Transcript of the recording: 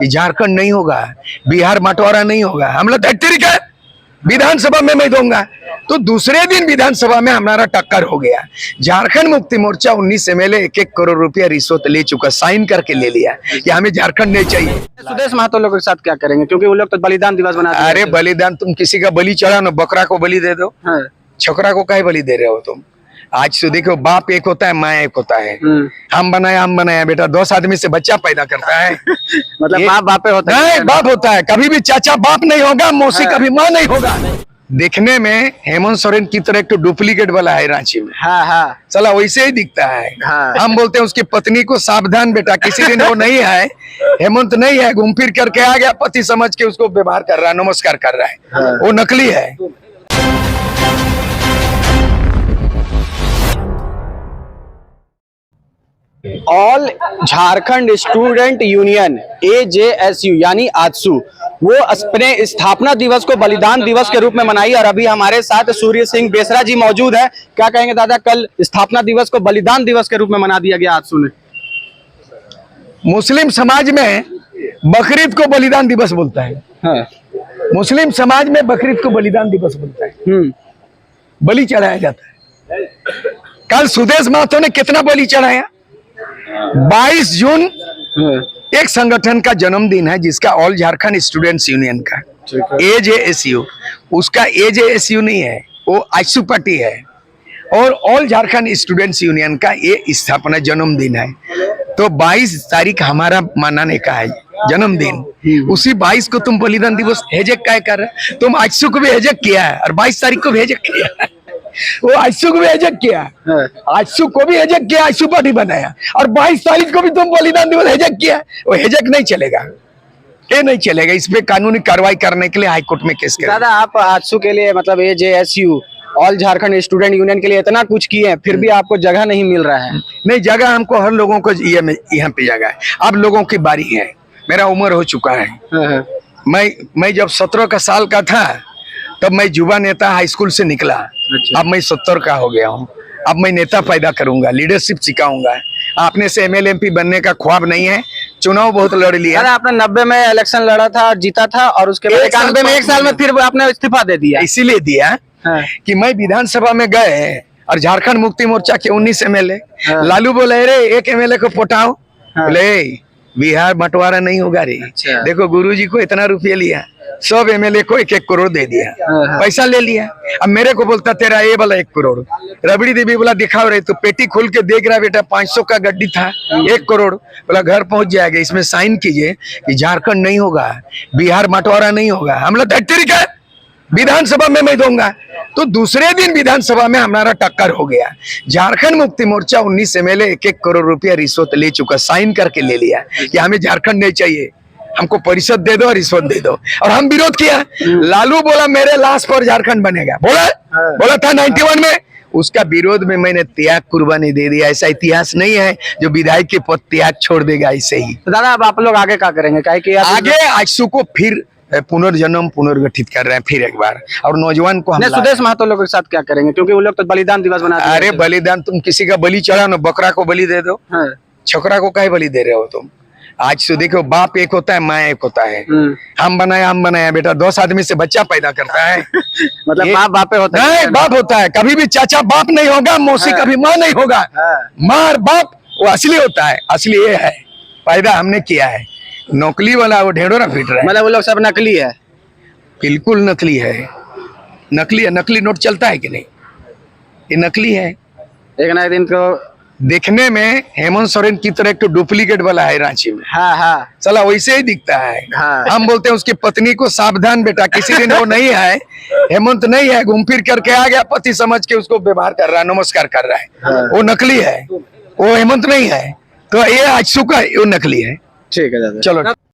झारखंड नहीं होगा, बिहार बंटवारा नहीं होगा, हम लोग तरीका विधानसभा में मैं दूंगा। तो दूसरे दिन विधानसभा में हमारा टक्कर हो गया। झारखंड मुक्ति मोर्चा 19 एमएलए 1-1 करोड़ रुपया रिश्वत ले चुका, साइन करके ले लिया कि हमें झारखंड नहीं चाहिए। सुदेश महतो लोग के साथ क्या करेंगे, क्योंकि वो लोग तो बलिदान दिवस बनाते हैं। अरे बलिदान, तुम किसी का बलि चढ़ा ना, बकरा को बलि दे दो। हाँ। छोकरा को काहे बलि दे रहे हो तुम? आज तो देखो, बाप एक होता है, माँ एक होता है। हम बनाया बेटा 10 आदमी से बच्चा पैदा करता है। मतलब बाप बापे होता है? नहीं, बाप होता है। कभी भी चाचा बाप नहीं होगा, मौसी कभी माँ नहीं होगा। देखने में हेमंत सोरेन की तरह एक डुप्लीकेट वाला है रांची में। हाँ हाँ, चला वैसे ही दिखता है। हाँ। हम बोलते हैं उसकी पत्नी को सावधान बेटा, किसी दिन वो नहीं है, हेमंत नहीं है, घूम फिर करके आ गया, पति समझ के उसको व्यवहार कर रहा है, नमस्कार कर रहा है। हाँ। वो नकली है। All Jharkhand student union AJSU यानी आजसू वो अपने स्थापना दिवस को बलिदान दिवस के रूप में मनाई। और अभी हमारे साथ सूर्य सिंह बेसरा जी मौजूद है। क्या कहेंगे दादा, कल स्थापना दिवस को बलिदान दिवस के रूप में मना दिया गया आजसू ने? मुस्लिम समाज में बकरीद को बलिदान दिवस बोलता है। हाँ। मुस्लिम समाज में बकरीद को बलिदान दिवस बोलता है। बलि चढ़ाया जाता है। कल सुदेश महतो ने कितना बलि चढ़ाया? 22 जून एक संगठन का जन्मदिन है, जिसका ऑल झारखंड स्टूडेंट्स यूनियन का AJSU, उसका AJSU नहीं है, वो आजसू पार्टी है। और ऑल झारखंड स्टूडेंट्स यूनियन का ये स्थापना जन्मदिन है। तो 22 तारीख हमारा मनाने का है जन्मदिन। उसी 22 को तुम बलिदान दिवस हेजक क्या कर रहे हैं? तुम आजसू को भी हेजक किया है और 22 तारीख को भी हेजक किया है। वो आजसू को भी हेजक किया, आजसू को भी हेजक किया, आजसू पार्टी बनाया, और 22 तारीख को भी तुम बलिदान दिवस हेजक किया। वो हेजक नहीं चलेगा, ये नहीं चलेगा। इस पे कानूनी कार्रवाई करने के लिए हाईकोर्ट में केस करें। दादा, आप आजसू के लिए मतलब AJSU all Jharkhand student union के लिए इतना कुछ किए हैं, फिर भी आपको जगह नहीं मिल रहा है? नहीं, जगह हमको हर लोगों को यहाँ पे जगह है। अब लोगों की बारी है। मेरा उम्र हो चुका है। मैं जब 17 साल का था तब मैं युवा नेता हाई स्कूल से निकला। अब मैं 70 का हो गया हूँ। अब मैं नेता पैदा करूंगा, लीडरशिप सिखाऊंगा। आपने से MLA MP बनने का ख्वाब नहीं है। चुनाव बहुत लड़ लिया। आपने 90 में इलेक्शन लड़ा था और जीता था, और उसके बाद 91 में 1 साल में फिर आपने इस्तीफा दे दिया। इसीलिए दिया कि मैं विधानसभा में गए और झारखंड मुक्ति मोर्चा के 19 MLA, लालू बोले रे 1 MLA को पटाओ। बोले बिहार बंटवारा नहीं होगा रे। देखो गुरुजी को इतना रुपया लिया, सब MLA को 1-1 करोड़ दे दिया, पैसा ले लिया। अब मेरे को बोलता तेरा ये वाला 1 करोड़। रबड़ी देवी बोला दिखाओ रे, तो पेटी खोल के देख रहा बेटा 500 का गड्डी था, 1 करोड़। बोला घर पहुंच जाएगा, इसमें साइन कीजिए कि झारखंड नहीं होगा, बिहार बंटवारा नहीं होगा, हम लोग तरीका विधानसभा में मैं दूंगा। तो दूसरे दिन विधानसभा में हमारा टक्कर हो गया। झारखंड मुक्ति मोर्चा 19 एमएलए 1-1 करोड़ रुपया रिश्वत ले चुका, साइन करके ले लिया कि हमें झारखंड नहीं चाहिए, हमको परिषद दे दो और रिश्वत दे दो। और हम विरोध किया। लालू बोला मेरे लाश पर झारखंड बनेगा, बोला था 91 में। उसका विरोध में मैंने त्याग कुर्बानी दे दिया। ऐसा इतिहास नहीं है जो विधायक के पद त्याग छोड़ देगा ऐसे ही। तो दादा अब आप लोग आगे क्या करेंगे? क्या कि आगे आजसू को फिर पुनर्जन्म पुनर्गठित कर रहे हैं फिर एक बार, और नौजवान को हम सुदेश महतो लोग के साथ क्या करेंगे, क्योंकि वो लोग तो बलिदान दिवस बनाते हैं। अरे बलिदान, तुम किसी का बलि चढ़ा ना, बकरा को बलि दे दो। छोकरा को काहे बलि दे रहे हो तुम? आज तो देखो, बाप एक होता है, माँ एक होता है। हम बनाया बेटा 10 आदमी से बच्चा पैदा करता है। मतलब बाप बापे होता है? नहीं, बाप होता है। कभी भी चाचा बाप नहीं होगा, मौसी कभी माँ नहीं होगा। माँ और बाप वो असली होता है। असली ये है, पैदा हमने किया है। नकली वाला वो ढेंढोरा पीट रहा है। मतलब वो लोग सब नकली है? बिल्कुल नकली है, नकली है। नकली नोट चलता है कि नहीं? ये नकली है। एक ना एक दिन को देखने में हेमंत सोरेन की तरह एक डुप्लीकेट वाला है रांची में। हाँ। चला वैसे ही दिखता है। हम बोलते हैं उसकी पत्नी को सावधान बेटा, किसी दिन वो नहीं है, हेमंत नहीं है, घूम फिर करके आ गया, पति समझ के उसको व्यवहार कर रहा है, नमस्कार कर रहा है। वो नकली है, वो हेमंत नहीं है। तो ये आजसू का वो नकली है। ठीक है दादा, चलो।